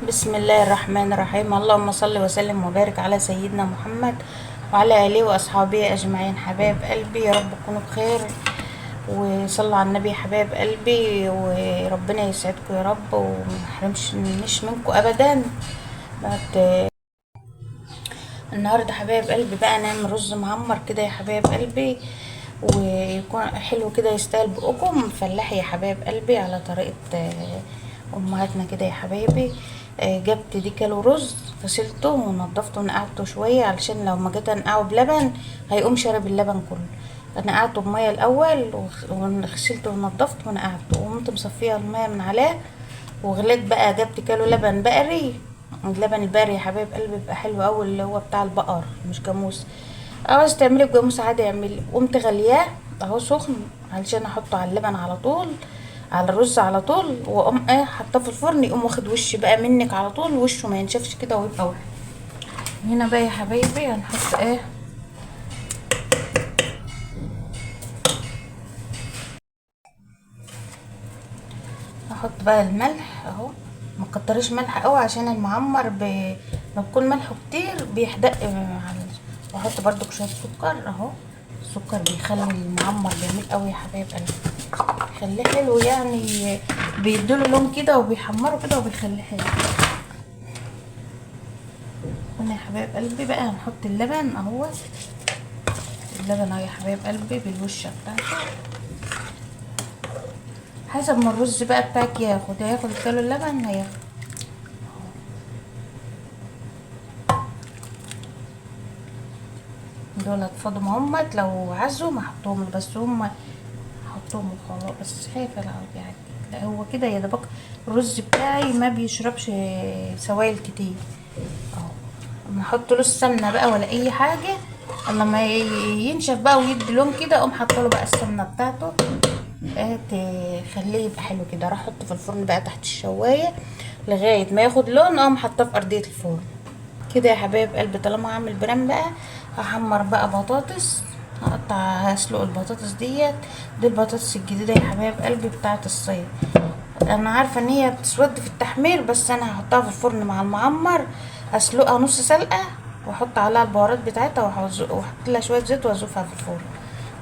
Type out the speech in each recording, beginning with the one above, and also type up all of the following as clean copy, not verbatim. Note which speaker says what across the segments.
Speaker 1: بسم الله الرحمن الرحيم. اللهم صل وسلم وبارك على سيدنا محمد وعلى آله وأصحابه أجمعين. حبايب قلبي، يا رب تكونوا بخير وصلوا على النبي. حبايب قلبي، وربنا يسعدكم يا رب وما يحرمش مش منكم أبدا. بعد النهارده حبايب قلبي بقى نعمل رز معمر كده يا حبايب قلبي، ويكون حلو كده يستاهل بقكم. فلاحي يا حبايب قلبي على طريقة امهاتنا كده يا حبايبي. جبت دي كيلو رز، غسلته ونضفته ونقعته شوية علشان لو ما جيت انقعه بلبن هيقوم شارب اللبن كله. نقعته بمية الاول وغسلته ونضفته ونقعته وقمت مصفيه المية من عليه وغليت بقى. جبت كيلو لبن بقري. اللبن البقري يا حبايب قلبي بيبقى حلو اوي، اللي هو بتاع البقر مش جاموس. عاوز تعملي بجاموس عادي اعملي. قمت غلياه اهو سخن علشان احطه على اللبن على طول، على الرز على طول، واقوم حطاه في الفرن يقوم واخد وش بقى منك على طول، وشه ما ينشفش كده ويبقى واحد. هنا بقى يا حبايبي هنحط هحط بقى الملح اهو. ما تكتريش ملح قوي عشان المعمر لما بيكون ملحه كتير بيحدق واحط برضو شويه سكر اهو. السكر بيخلي المعمر جميل قوي يا حبايب قلبي، بيخليه حلو يعني، بيديله لون كده وبيحمره كده وبيخليه حلو. هنا يا حبايب قلبي بقى هنحط اللبن اهو. اللبن اهو يا حبايب قلبي بالوشه بتاعته، حسب ما الرز بقى بتاعك هياخد كيلو اللبن هياخد. دول اتفضوا مهمت، لو عزوا ما حطوهم بس هم حطوهم وخلاص، بس خايفه العب يعني. لا هو كده يا دوبك الرز بتاعي ما بيشربش سوائل كتير اهو. نحط له السمنه بقى ولا اي حاجه، لما ينشف بقى ويدي لون كده اقوم حاطه له بقى السمنه بتاعته تخليه يبقى حلو كده. راح احطه في الفرن بقى تحت الشوايه لغايه ما ياخد لون، اقوم حاطاه في ارضيه الفرن كده يا حبايب قلبي. طالما هعمل برام بقى هحمر بقى بطاطس. هسلق البطاطس دي البطاطس الجديده يا حبايب قلبي بتاعه الصيف. انا عارفه ان هي بتسود في التحمير، بس انا هحطها في الفرن مع المعمر، اسلقها نص سلقه واحط عليها البهارات بتاعتها واحط لها شويه زيت وازوفها في الفرن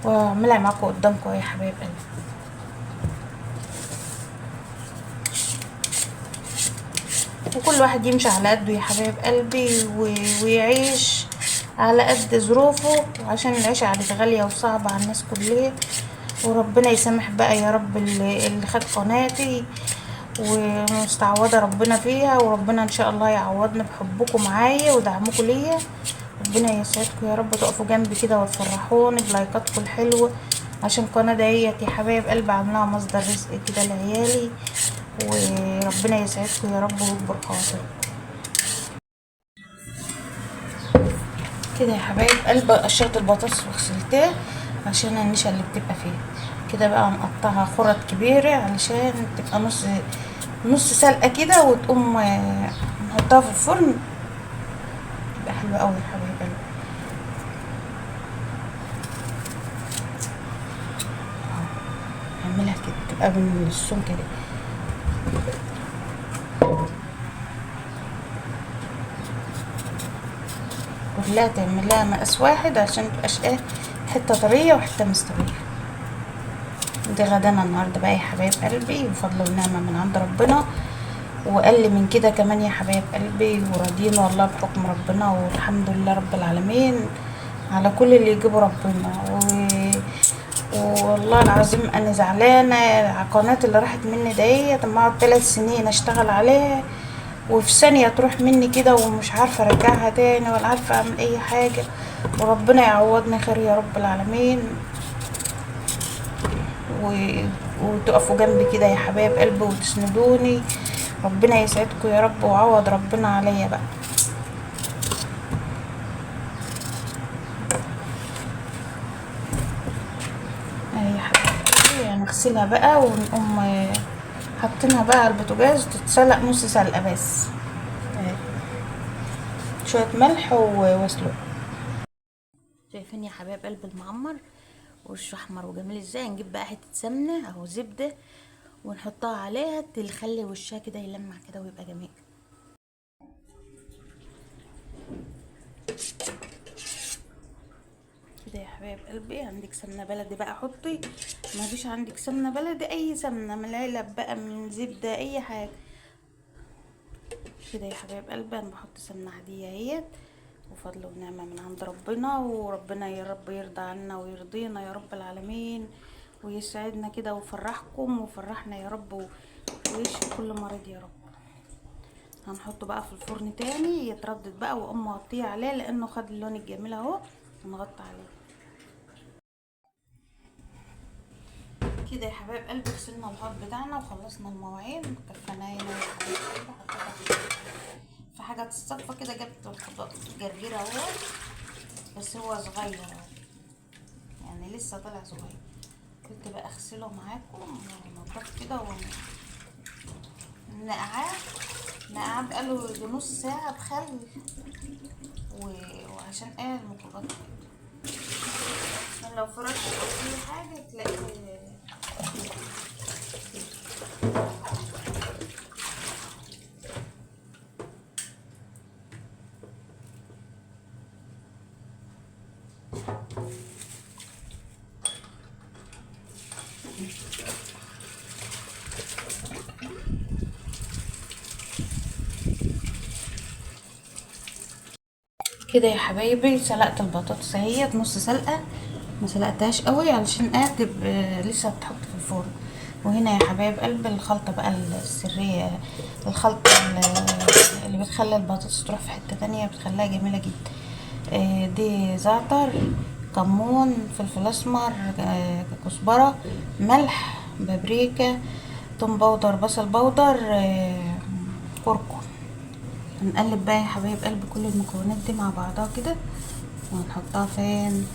Speaker 1: واعملها معاكم قدامكم يا حبايب قلبي. وكل واحد يمشي على قده يا حبايب قلبي ويعيش على قد ظروفه، عشان العيشة عادت غالية وصعبة على الناس كلها. وربنا يسامح بقى يا رب اللي خد قناتي ومستعوضة ربنا فيها، وربنا ان شاء الله يعوضنا بحبكم معايا ودعمكم ليا. ربنا يسعدكم يا رب، تقفوا جنبي كده وتفرحوني بلايكاتكم الحلوة، عشان القناة ديت يا حبايب قلبي عاملاها مصدر رزق كده لعيالي. وربنا يسعدكم يا رب ويكبر خاطر كده يا حبايب قلبي. قشرت البطاطس وغسلتها عشان النشا اللي بتبقى فيها كده. بقى نقطعها خرط كبيرة علشان تبقى نص سلقة كده، وتقوم نحطها في الفرن تبقى حلوة قوي يا حبايب قلبي. نعملها كده تبقى من السمكة كده، كلها تعملها مقاس واحد عشان متبقاش حتة طرية وحتة مستوية. دي غدانا النهارده بقى يا حبايب قلبي، بفضل ونعمة من عند ربنا، واقل من كده كمان يا حبايب قلبي، وراضيين والله بحكم ربنا، والحمد لله رب العالمين على كل اللي يجيبه ربنا. والله العظيم انا زعلانه على القناه اللي راحت مني ديت. اما اقعد 3 سنين اشتغل عليها وفي ثانيه تروح مني كده، ومش عارفه ارجعها تاني ولا عارفه اعمل اي حاجه. وربنا يعوضني خير يا رب العالمين و... وتقفوا جنبي كده يا حبايب قلبي وتسندوني. ربنا يسعدكم يا رب وعوض ربنا عليا بقى. اهي يا حبايبي هنغسلها بقى ونقوم حاطينها بقى على البوتاجاز تتسلق نص سلقه بس. اهي شويه ملح واسلق. شايفين يا حبايب قلب المعمر وشه احمر وجميل ازاي؟ نجيب بقى حته سمنه اهو زبده ونحطها عليها تخلي وشها كده يلمع كده ويبقى جميل. حبايب قلبي. عندك سمنه بلدي بقى حطي، ما فيش عندك سمنه بلدي اي سمنه من العلب بقى، من زبده، اي حاجه كده يا حبايب قلبي. انا بحط سمنه عاديه اهيت، وفضل ونعمه من عند ربنا، وربنا يا رب يرضى عنا ويرضينا يا رب العالمين، ويسعدنا كده ويفرحكم وفرحنا يا رب، ويشفي كل مريض يا رب. هنحطه بقى في الفرن تاني يتردد بقى، واقوم مغطيه عليه لانه خد اللون الجميل اهو، ونغطي عليه كده يا حبايب قلبي. غسلنا الحوض بتاعنا وخلصنا المواعين، كفانا هنا يا حبايب قلبي. حطيتها في حاجه تصفى كده، جبت الخضار جرجير اهو، بس هو صغير يعني لسه طالع صغير. قلت بقى اغسله معاكم ونضف كده ونقعاه. نقعاه بقاله يجي نص ساعه بخل وعشان ايه الميكروبات، عشان لو فرش او اي حاجه تلاقيه. كده يا حبايبي سلقت البطاطس اهيت نص سلقه، ما سلقتهاش قوي علشان تبقى لسه هتحط في الفرن. وهنا يا حبايب قلب الخلطه بقى السريه، الخلطه اللي بتخلي البطاطس تروح في حته تانية، بتخليها جميله جدا. دي زعتر، كمون، فلفل اسمر، كزبره، ملح، بابريكا، توم باودر، بصل باودر، كركم. هنقلب بقى يا حبايب قلب كل المكونات دي مع بعضها كده، وهنحطها فين.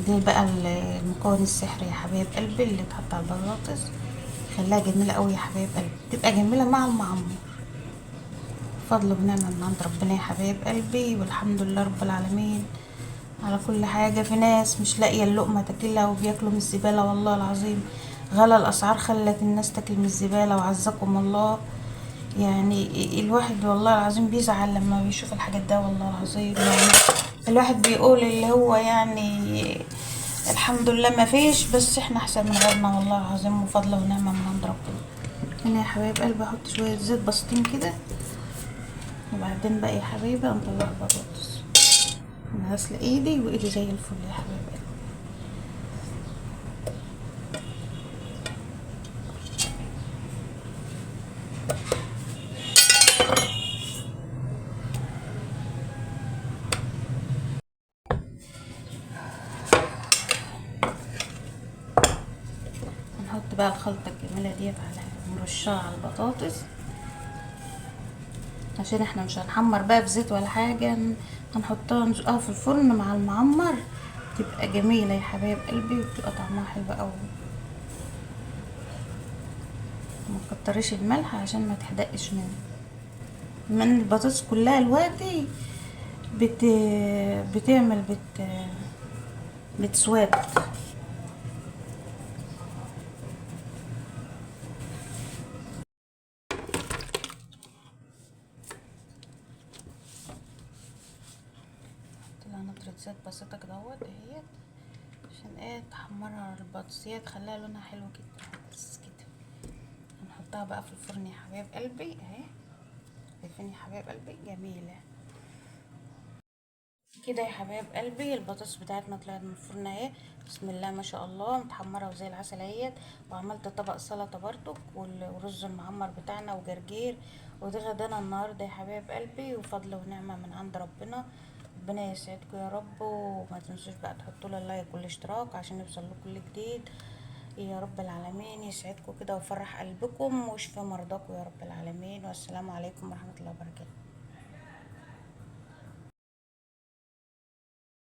Speaker 1: دي بقى المكون السحري يا حبايب قلبي اللي اتحط على البطاطس، خلاها جميله قوي يا حبايب قلبي، تبقى جميله مع المعمر. فضل ونعمه من عند ربنا يا حبايب قلبي، والحمد لله رب العالمين على كل حاجه. في ناس مش لاقيه اللقمه تاكلها وبياكلوا من الزباله، والله العظيم غلا الاسعار خلت الناس تاكل من الزباله، وعزكم الله. يعني الواحد والله العظيم بيزعل لما بيشوف الحاجات ده، والله العظيم يعني الواحد بيقول اللي هو يعني الحمد لله ما فيش، بس احنا احسن من غيرنا والله العظيم، وفضل ونعمة من عند ربنا. هنا يا حبايب قلبي احط شوية زيت بسيطين كده، وبعدين بقى يا حبايبي نطلع البطاطس. انا غاسلة ايدي وايدي زي الفل يا حبايب قلبي. هنحط بقى الخلطة الجميلة ديت على مرشها على البطاطس، عشان احنا مش هنحمر بقى في زيت ولا حاجة، هنحطها نزقها في الفرن مع المعمر، تبقى جميلة يا حبايب قلبي، وبتبقى طعمها حلو قوي. ما تكتريش الملح عشان ما تحدقش منه، من البطاطس كلها دلوقتي بت... بتعمل بتسود. طلع نطرة زيت بسيطة كده اهوت اهيت، عشان تحمرها البطاطسية تخليها لونها حلو جدا بس كده. هنحطها بقى في الفرن يا حبايب قلبي اهي، شايفين يا حبايب قلبي جميلة كده يا حبايب قلبي. البطاطس بتاعتنا طلعت من الفرن اهي، بسم الله ما شاء الله، متحمره وزي العسل اهيت. وعملت طبق سلطه برضك ورز المعمر بتاعنا وجرجير، ودي غدانا النهارده يا حبايب قلبي، وفضل ونعمه من عند ربنا. ربنا يسعدكم يا رب، وما تنسوش بقى تحطوا لي اللايك والاشتراك عشان يوصل لكم كل جديد. يا رب العالمين يسعدكم كده ويفرح قلبكم ويشفي مرضاكم يا رب العالمين، والسلام عليكم ورحمه الله وبركاته.